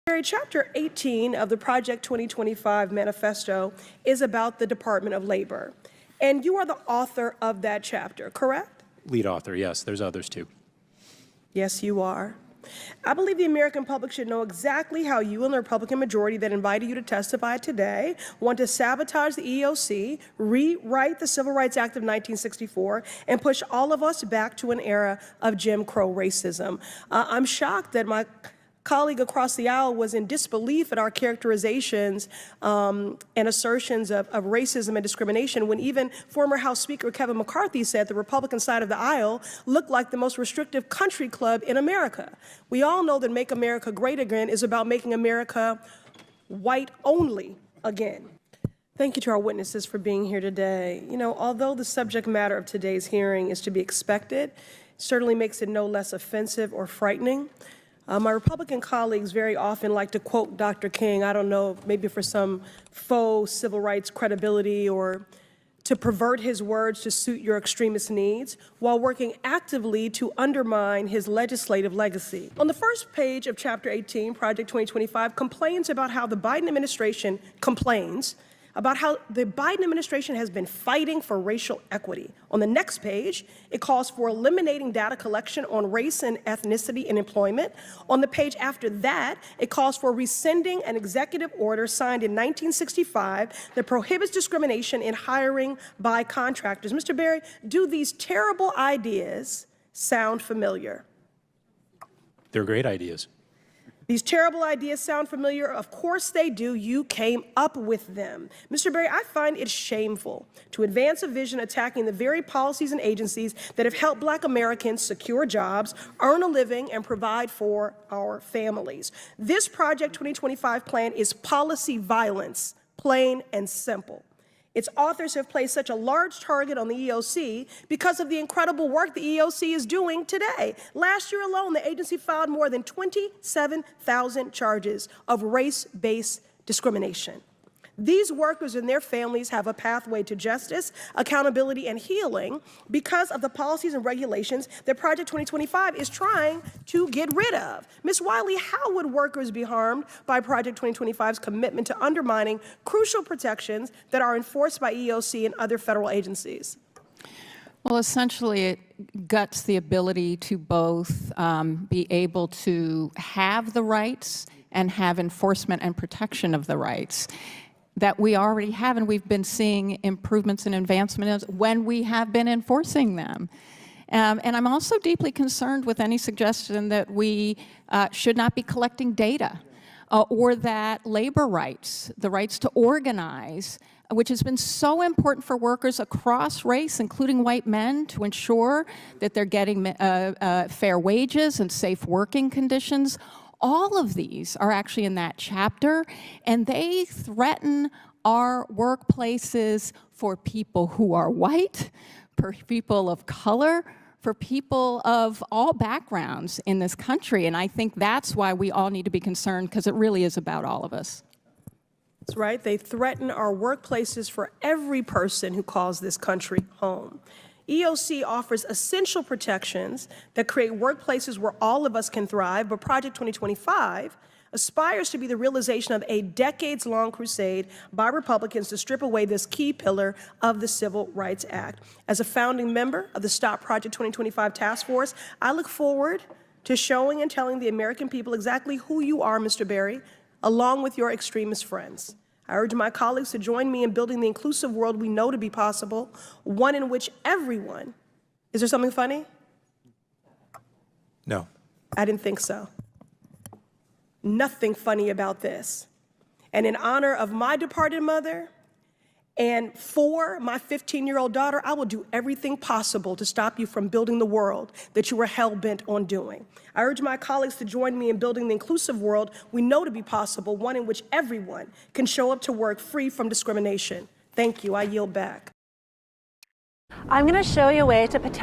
Chapter 18 of the Project 2025 manifesto is about the Department of Labor. And you are the author of that chapter, correct? Lead author, yes. There's others too. Yes, you are. I believe the American public should know exactly how you and the Republican majority that invited you to testify today want to sabotage the EEOC, rewrite the Civil Rights Act of 1964, and push all of us back to an era of Jim Crow racism. I'm shocked that my colleague across the aisle was in disbelief at our characterizations and assertions of racism and discrimination when even former House Speaker Kevin McCarthy said the Republican side of the aisle looked like the most restrictive country club in America. We all know that Make America Great Again is about making America white only again. Thank you to our witnesses for being here today. You know, although the subject matter of today's hearing is to be expected, it certainly makes it no less offensive or frightening. My Republican colleagues very often like to quote Dr. King, I don't know, maybe for some faux civil rights credibility or to pervert his words to suit your extremist needs, while working actively to undermine his legislative legacy. On the first page of Chapter 18, Project 2025 complains about how the Biden administration has been fighting for racial equity. On the next page, it calls for eliminating data collection on race and ethnicity in employment. On the page after that, it calls for rescinding an executive order signed in 1965 that prohibits discrimination in hiring by contractors. Mr. Berry, do these terrible ideas sound familiar? They're great ideas. These terrible ideas sound familiar? Of course they do. You came up with them. Mr. Berry, I find it shameful to advance a vision attacking the very policies and agencies that have helped Black Americans secure jobs, earn a living, and provide for our families. This Project 2025 plan is policy violence, plain and simple. Its authors have placed such a large target on the EEOC because of the incredible work the EEOC is doing today. Last year alone, the agency filed more than 27,000 charges of race-based discrimination. These workers and their families have a pathway to justice, accountability, and healing because of the policies and regulations that Project 2025 is trying to get rid of. Ms. Wiley, how would workers be harmed by Project 2025's commitment to undermining crucial protections that are enforced by EEOC and other federal agencies? Well, essentially, it guts the ability to both be able to have the rights and have enforcement and protection of the rights that we already have, and we've been seeing improvements and advancements when we have been enforcing them. And I'm also deeply concerned with any suggestion that we should not be collecting data or that labor rights, the rights to organize, which has been so important for workers across race, including white men, to ensure that they're getting fair wages and safe working conditions. All of these are actually in that chapter, and they threaten our workplaces for people who are white, for people of color, for people of all backgrounds in this country. And I think that's why we all need to be concerned, because it really is about all of us. That's right. They threaten our workplaces for every person who calls this country home. EEOC offers essential protections that create workplaces where all of us can thrive, but Project 2025 aspires to be the realization of a decades-long crusade by Republicans to strip away this key pillar of the Civil Rights Act. As a founding member of the Stop Project 2025 Task Force, I look forward to showing and telling the American people exactly who you are, Mr. Berry, along with your extremist friends. I urge my colleagues to join me in building the inclusive world we know to be possible, one in which everyone, is there something funny? No. I didn't think so. Nothing funny about this. And in honor of my departed mother and for my 15-year-old daughter, I will do everything possible to stop you from building the world that you were hell-bent on doing. I urge my colleagues to join me in building the inclusive world we know to be possible, one in which everyone can show up to work free from discrimination. Thank you. I yield back. I'm going to show you a way to potentially